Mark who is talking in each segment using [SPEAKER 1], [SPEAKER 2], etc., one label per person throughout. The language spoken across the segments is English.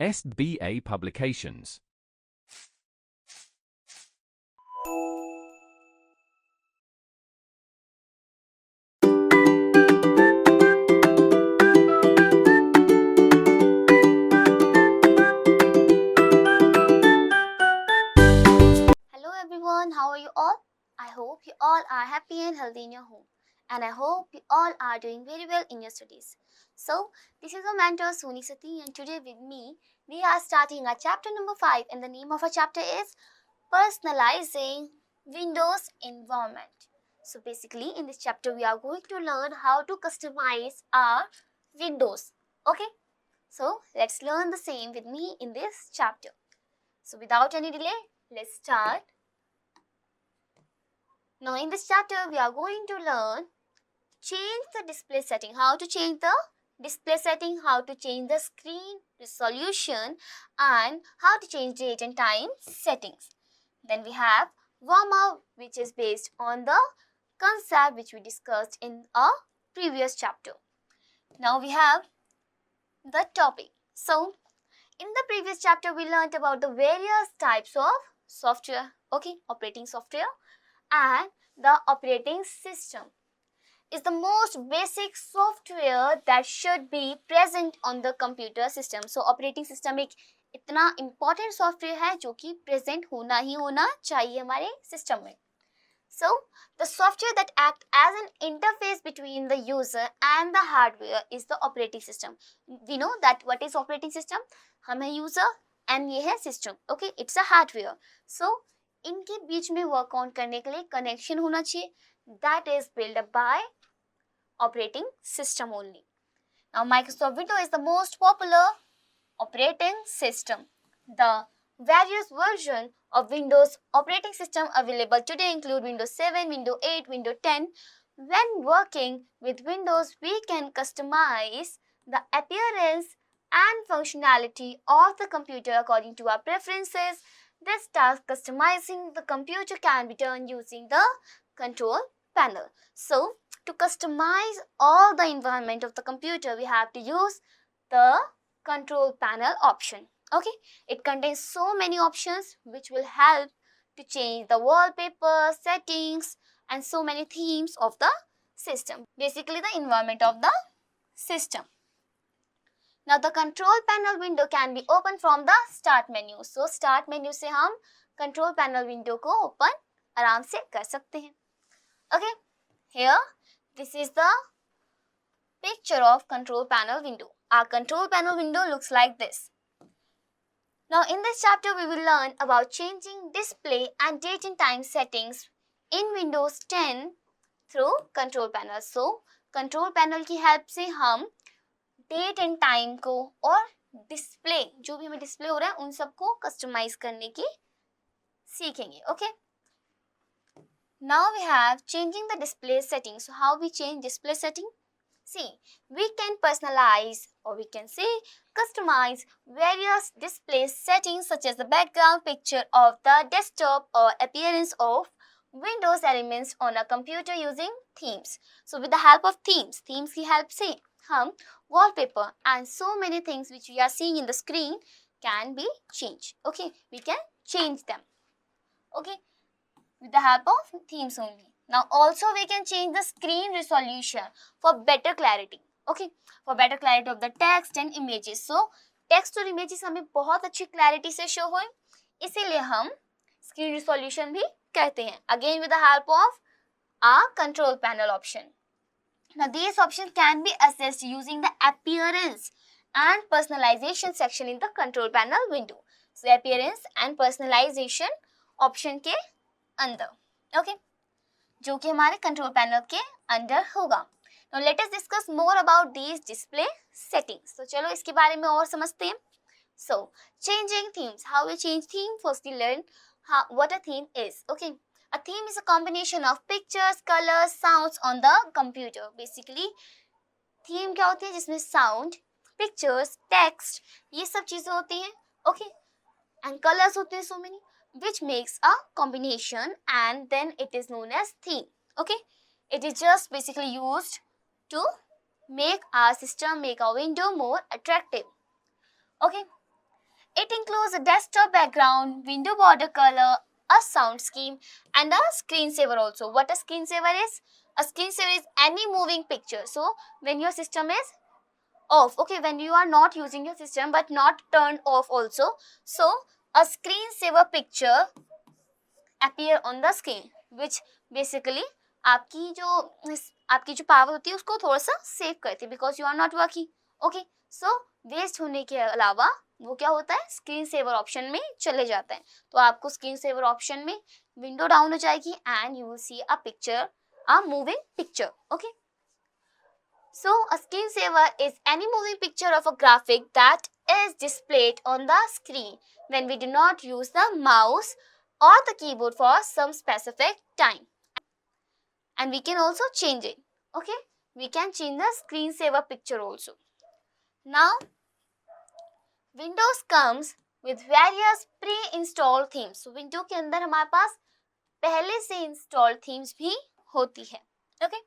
[SPEAKER 1] SBA Publications.
[SPEAKER 2] Hello everyone, how are you all? I hope you all are happy and healthy in your home. And I hope you all are doing very well in your studies. So, this is your mentor Soni Sati, and today with me, we are starting our chapter number 5, and the name of our chapter is Personalizing Windows Environment. So, basically, in this chapter, we are going to learn how to customize our Windows. Okay? So, let's learn the same with me in this chapter. So, without any delay, let's start. Now in this chapter we are going to learn change the display setting, how to change the display setting, how to change the screen resolution, and how to change date and time settings. Then we have warm up, which is based on the concept which we discussed in a previous chapter. Now we have the topic. So in the previous chapter we learned about the various types of software, okay, operating software, and the operating system is the most basic software that should be present on the computer system. So operating system एक इतना important software है जो कि present होना ही होना चाहिए हमारे system में. So the software that acts as an interface between the user and the hardware is the operating system. We know that what is operating system? हम है user and ये है system. Okay, it's a hardware. So इनके बीच में work on करने के लिए connection होना चाहिए. That is built up by operating system only. Now Microsoft Windows is the most popular operating system. The various versions of Windows operating system available today include Windows 7, Windows 8, Windows 10. When working with Windows, we can customize the appearance and functionality of the computer according to our preferences. This task, customizing the computer, can be done using the control panel. So, to customize all the environment of the computer, we have to use the control panel option. Okay, it contains so many options which will help to change the wallpaper, settings, and so many themes of the system. Basically, the environment of the system. Now the control panel window can be opened from the start menu. So start menu से हम control panel window को open आराम से कर सकते हैं. Okay, here this is the picture of control panel window. Our control panel window looks like this. Now in this chapter we will learn about changing display and date and time settings in Windows 10 through control panel. So control panel की help से हम date and time को और display, जो भी हमें display हो रहा है उन सबको कस्टमाइज करने की सीखेंगे. Okay, now we have changing the display setting. So how we change display setting? See, we can personalize or we can say customize various display settings such as the background picture of the desktop or appearance of Windows elements on a computer using themes. So with the help of themes की help से हम wallpaper and so many things which we are seeing in the screen can be changed. Okay, we can change them. Okay, with the help of themes only. Now also we can change the screen resolution for better clarity. Okay, for better clarity of the text and images. So text और images हमें बहुत अच्छी clarity से show होए, इसीलिए हम screen resolution भी कहते हैं. Again with the help of our control panel option. Now these options can be accessed using the appearance and personalization section in the control panel window. So appearance and personalization option के अंदर. Okay, जो कि हमारे control panel के अंदर होगा. Now let us discuss more about these display settings. So चलो इसके बारे में और समझते हैं. So changing themes. How we change theme? Firstly learn what a theme is. Okay. A theme is a combination of pictures, colors, sounds on the computer. Basically, theme क्या होती है? जिसमें sound, pictures, text, ये सब चीजें होती हैं. Okay, and colors होते हैं so many, which makes a combination, and then it is known as theme. Okay, it is just basically used to make our system, make our window more attractive. Okay, It includes a desktop background, window border color, a sound scheme, and a screensaver also. What a screensaver is? A screensaver is any moving picture. So when your system is off, okay, when you are not using your system but not turned off also, so a screensaver picture appear on the screen, which basically आपकी जो power होती है उसको थोड़ा सा save करती है, because you are not working. Okay, so waste होने के अलावा वो क्या होता है, स्क्रीन सेवर ऑप्शन में चले जाता है. तो आपको स्क्रीन सेवर ऑप्शन में विंडो डाउन हो जाएगी and you will C a picture, a moving picture. Okay, so a screensaver is any moving picture of a graphic that is displayed on the screen when we do not use the mouse or the keyboard for some specific time. And we can also change it. Okay, we can change the screensaver picture also. Now, Windows comes with various pre-installed themes. So Windows के अंदर हमारे पास पहले से installed themes भी होती है. Okay,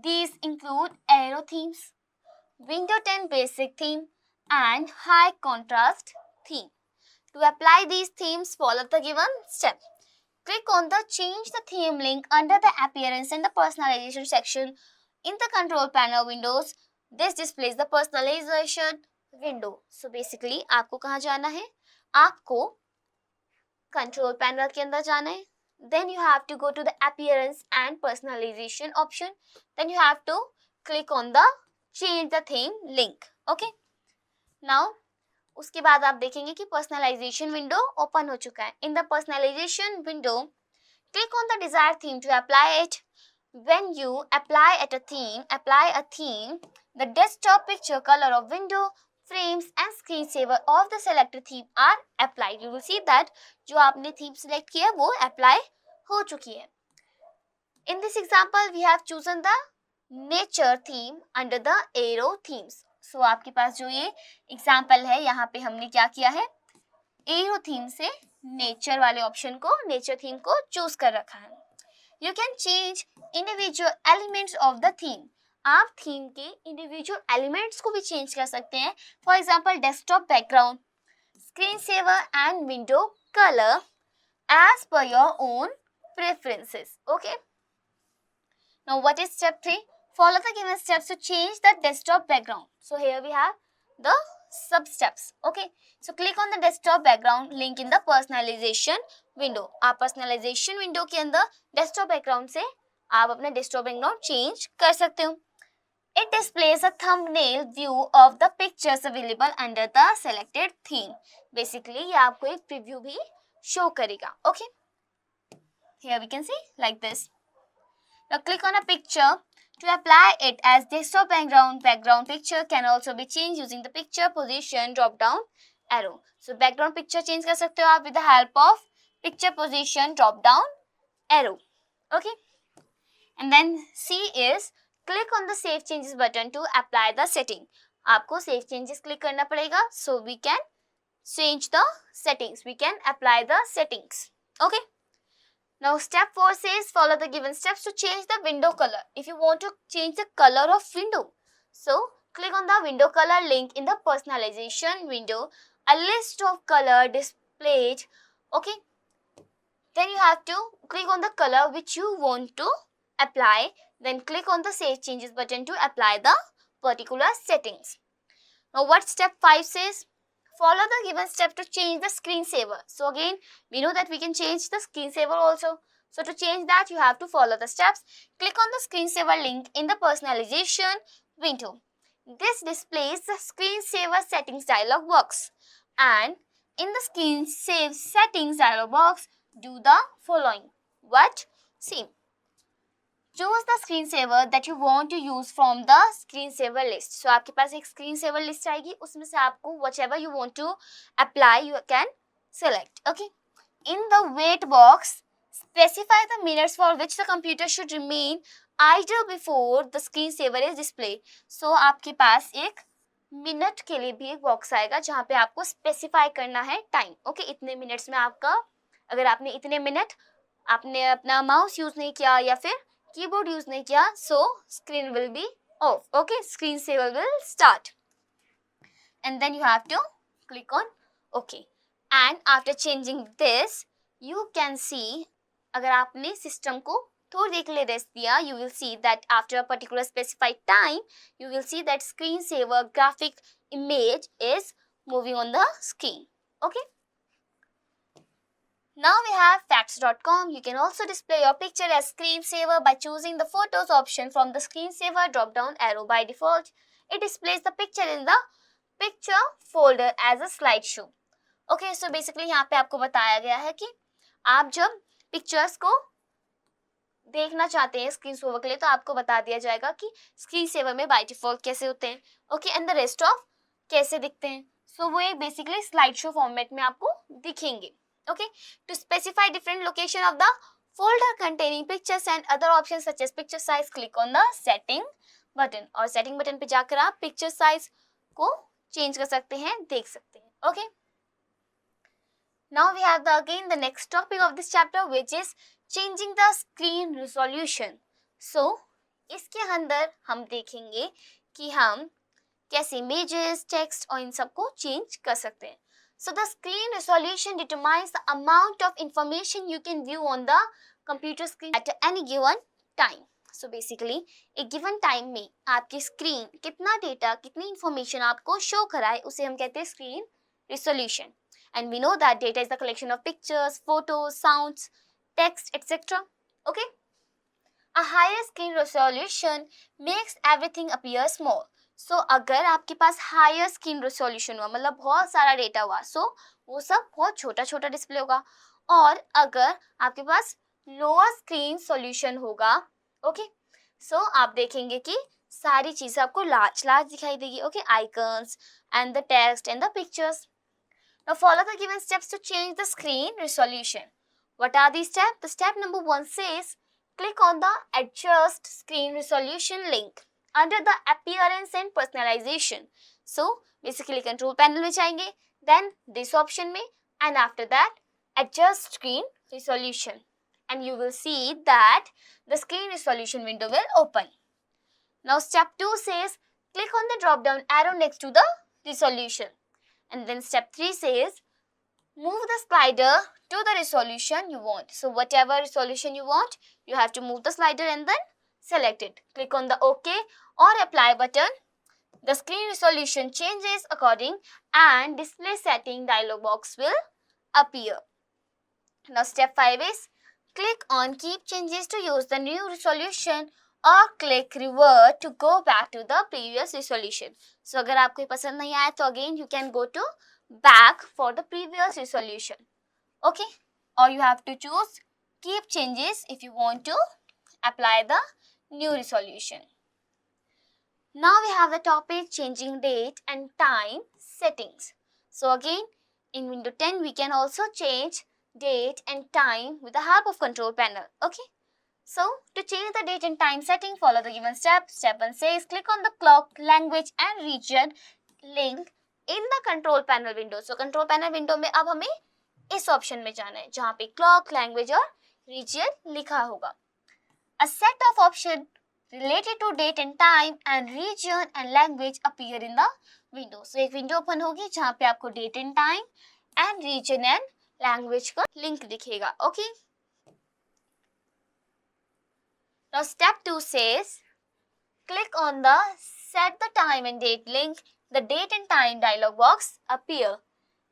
[SPEAKER 2] these include Aero themes, Windows 10 basic theme, and high contrast theme. To apply these themes, follow the given step. Click on the Change the Theme link under the Appearance and the Personalization section in the Control Panel Windows. This displays the Personalization window. So basically, आपको कहाँ जाना है? आपको Control Panel के अंदर जाना है. Then you have to go to the Appearance and Personalization option. Then you have to click on the Change the Theme link. Okay. Now, उसके बाद आप देखेंगे कि पर्सनलाइजेशन विंडो ओपन हो चुका है. In the personalisation window, click on the desired theme to apply it. When you apply a theme, the desktop picture, colour of window, frames and screen saver of the selected theme are applied. You will see that जो आपने theme select किया वो apply हो चुकी है. In this example we have chosen the nature theme under the arrow themes. So आपके पास जो ये एग्जाम्पल है, यहाँ पे हमने क्या किया है, एरो थीम से नेचर वाले ऑप्शन को, नेचर थीम को चूज कर रखा है. You can change individual elements of the theme. आप थीम के इंडिविजुअल एलिमेंट्स को भी चेंज कर सकते हैं. For example, desktop background, screen saver and window colour as per your own preferences. Okay, now what is step 3? Follow the given steps to change the desktop background. So here we have the sub steps. Okay, so click on the desktop background link in the personalization window. आप personalization window के अंदर desktop background से आप अपना desktop background change कर सकते हो. It displays a thumbnail view of the pictures available under the selected theme. Basically ये आपको एक preview भी show करेगा. Okay, here we can see like this. Now click on a picture. To apply it as desktop background picture can also be changed using the picture position drop down arrow. So background picture change कर सकते हो आप with the help of picture position drop down arrow. Okay, and then C is click on the save changes button to apply the setting. आपको save changes click करना पड़ेगा, so we can change the settings, we can apply the settings. Okay. Now step 4 says follow the given steps to change the window color. If you want to change the color of window, so click on the window color link in the personalization window. A list of color displayed. Okay, then you have to click on the color which you want to apply. Then click on the save changes button to apply the particular settings. Now what step 5 says? Follow the given step to change the screensaver. So again, we know that we can change the screensaver also. So to change that, you have to follow the steps. Click on the screensaver link in the personalization window. This displays the screensaver settings dialog box. And in the screensaver settings dialog box, do the following. What? See. Choose the screensaver that you want to use from the screensaver list. So आपके पास एक screensaver list आएगी, उसमें से आपको whatever you want to apply you can select. Okay. In the wait box, specify the minutes for which the computer should remain idle before the screensaver is displayed. So आपके पास एक minute के लिए भी एक बॉक्स आएगा जहाँ पे आपको स्पेसिफाई करना है टाइम. ओके, इतने मिनट्स में आपका, अगर आपने इतने मिनट आपने अपना माउस यूज नहीं किया या फिर कीबोर्ड यूज नहीं किया, so screen will be off. Okay, screen saver will start, and then you have to click on Okay, and after changing this you can see, अगर आपने सिस्टम को थोड़ी देर के लिए रेस्ट दिया, you will see that after a particular specified time you will see that screensaver graphic image is moving on the screen. Okay, now we have facts.com. You can also display your picture as screensaver by choosing the photos option from the screensaver drop down arrow. By default it displays the picture in the picture folder as a slideshow. Okay, so basically यहाँ पे आपको बताया गया है कि आप जब pictures को देखना चाहते हैं स्क्रीन सेवर के लिए तो आपको बता दिया जाएगा कि स्क्रीन सेवर में बाय डिफॉल्ट कैसे होते हैं, okay, and the rest of कैसे दिखते हैं. सो वो एक बेसिकली स्लाइड शो फॉर्मेट में आपको दिखेंगे. Okay, to specify different location of the folder containing pictures and other option such as picture size, click on the setting button, और setting button पे जाकर आप पिक्चर साइज को चेंज कर सकते हैं, देख सकते हैं. Okay, now we have again the next topic of this chapter which is changing the screen resolution. So इसके अंदर हम देखेंगे कि हम कैसे images, text और इन सब को change कर सकते हैं. So the screen resolution determines the amount of information you can view on the computer screen at any given time. So basically एक given time में आपकी screen कितना data, कितनी information आपको show कराए उसे हम कहते हैं screen resolution. And we know that data is the collection of pictures, photos, sounds, text, etc. Okay? A higher screen resolution makes everything appear small. So अगर आपके पास higher screen resolution हुआ, मतलब बहुत सारा डेटा हुआ, so वो सब बहुत छोटा छोटा डिस्प्ले होगा. और अगर आपके पास lower screen solution होगा, okay, so आप देखेंगे कि सारी चीजें आपको large दिखाई देगी. Okay, icons and the text and the pictures. Now follow the given steps to change the screen resolution. What are these steps? The step number 1 says click on the adjust screen resolution link under the appearance and personalization. So basically control panel में जाएंगे, then this option में, and after that adjust screen resolution, and you will see that the screen resolution window will open. Now step 2 says click on the drop down arrow next to the resolution. And then step 3 says move the slider to the resolution you want. So whatever resolution you want, you have to move the slider and then select it. Click on the OK or apply button. The screen resolution changes according and display setting dialog box will appear. Now step 5 is click on keep changes to use the new resolution or click revert to go back to the previous resolution. So अगर आपको ये पसंद नहीं आया तो again you can go to back for the previous resolution. Okay, or you have to choose keep changes if you want to apply the new resolution. Now we have the topic changing date and time settings. So again in window 10 we can also change date and time with the help of control panel. Okay, so to change the date and time setting, follow the given step. Step 1 says click on the clock, language and region link in the control panel window. So control panel window में अब हमें इस option में जाना है जहाँ पे clock, language और region लिखा होगा. A set of options related to date and time and region and language appear in the window. So एक window open होगी जहाँ पे आपको date and time and region and language का link दिखेगा. Okay. Now step 2 says click on the set the time and date link. The date and time dialog box appear,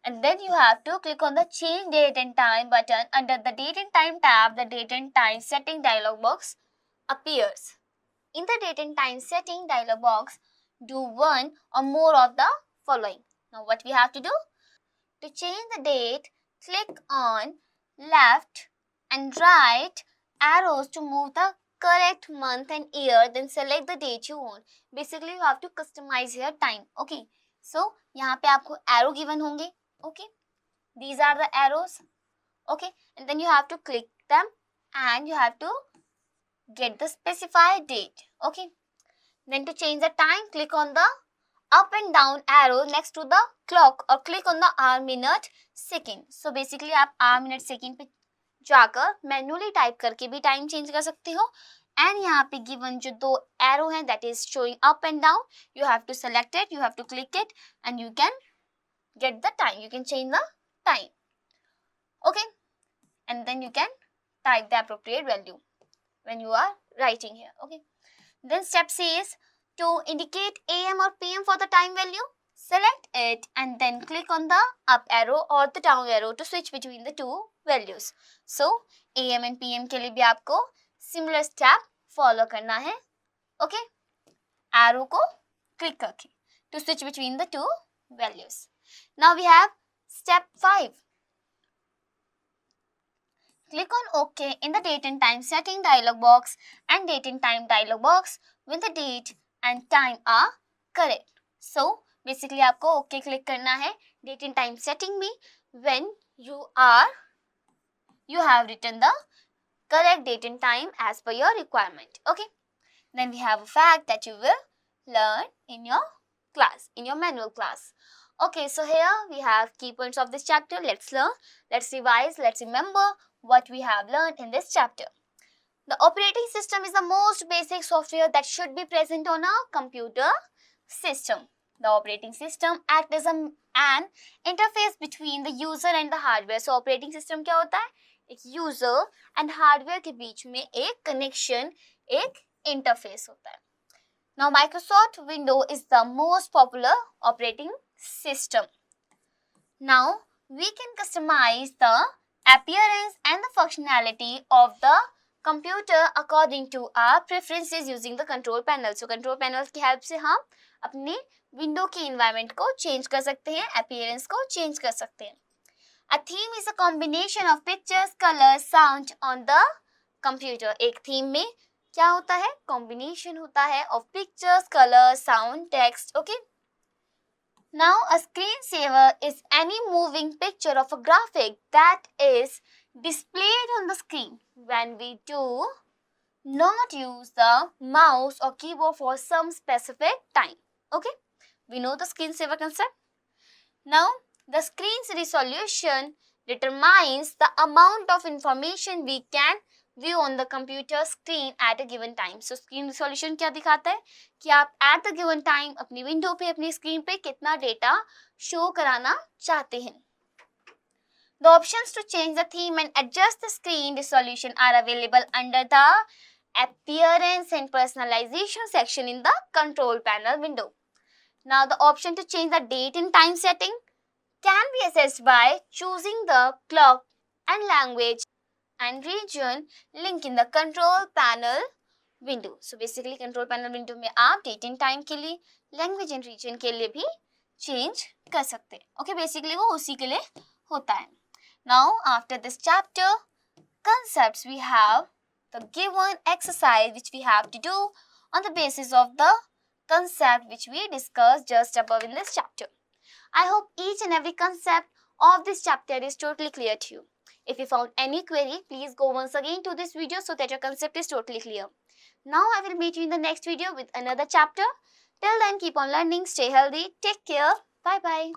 [SPEAKER 2] and then you have to click on the change date and time button. Under the date and time tab, the date and time setting dialog box appears. In the date and time setting dialog box, do one or more of the following. Now what we have to do? To change the date, click on left and right arrows to move the correct month and year, then select the date you want. Basically you have to customize your time. Okay, so यहाँ पे आपको arrow given होंगे. Okay, these are the arrows. Okay, and then you have to click them and you have to get the specified date. Okay, then to change the time, click on the up and down arrow next to the clock or click on the hour, minute, second. So basically आप hour, minute, second पे जाकर manually type करके भी time change कर सकते हो. And यहाँ पे गिवन जो दो एरो हैं that is showing up and down, you have to select it, you have to click it and you can get the time. You can change the time. Okay, and then you can type the appropriate value when you are writing here. Okay, then step C is to indicate AM or PM for the time value. Select it and then click on the up arrow or the down arrow to switch between the two values. So AM and PM के लिए भी आपको similar step follow करना है. Okay, arrow को click करके to switch between the two values. Now we have step 5. Click on OK in the date and time setting dialog box and date and time dialog box when the date and time are correct. So basically आपको OK click करना है date and time setting में when you have written the correct date and time as per your requirement. Okay. Then we have a fact that you will learn in your class, in your manual class. Okay, so here we have key points of this chapter. Let's learn, let's revise, let's remember what we have learned in this chapter. The operating system is the most basic software that should be present on a computer system. The operating system acts as an interface between the user and the hardware. So operating system क्या होता है? एक user and hardware के बीच में एक connection, एक interface होता है. Now Microsoft Windows is the most popular operating system. Now we can customize the appearance and the functionality of the computer according to our preferences using the control panel. So control panel की help से हम अपने window के environment को change कर सकते हैं, appearance को change कर सकते हैं. A theme is a combination of pictures, colors, sound on the computer. एक theme में क्या होता है? Combination होता है of pictures, colors, sound, text. Okay. Now a screensaver is any moving picture of a graphic that is displayed on the screen when we do not use the mouse or keyboard for some specific time. Okay, we know the screensaver concept. Now the screen's resolution determines the amount of information we can view on the computer screen at a given time. So screen resolution क्या दिखाता है कि आप at the given time अपनी window पे, अपनी screen पे कितना डेटा शो कराना चाहते हैं. The options to change the theme and adjust the screen resolution are available under the appearance and personalization section in the control panel window. Now the option to change the date and time setting can be accessed by choosing the clock and language and region link in the control panel window. So basically control panel window में आप date and time के लिए, language and region के लिए भी change कर सकते हैं. Okay, basically वो उसी के लिए होता है. Now after this chapter concepts, we have the given exercise which we have to do on the basis of the concept which we discussed just above in this chapter. I hope each and every concept of this chapter is totally clear to you. If you found any query, please go once again to this video so that your concept is totally clear. Now I will meet you in the next video with another chapter. Till then, keep on learning, stay healthy, take care, bye bye.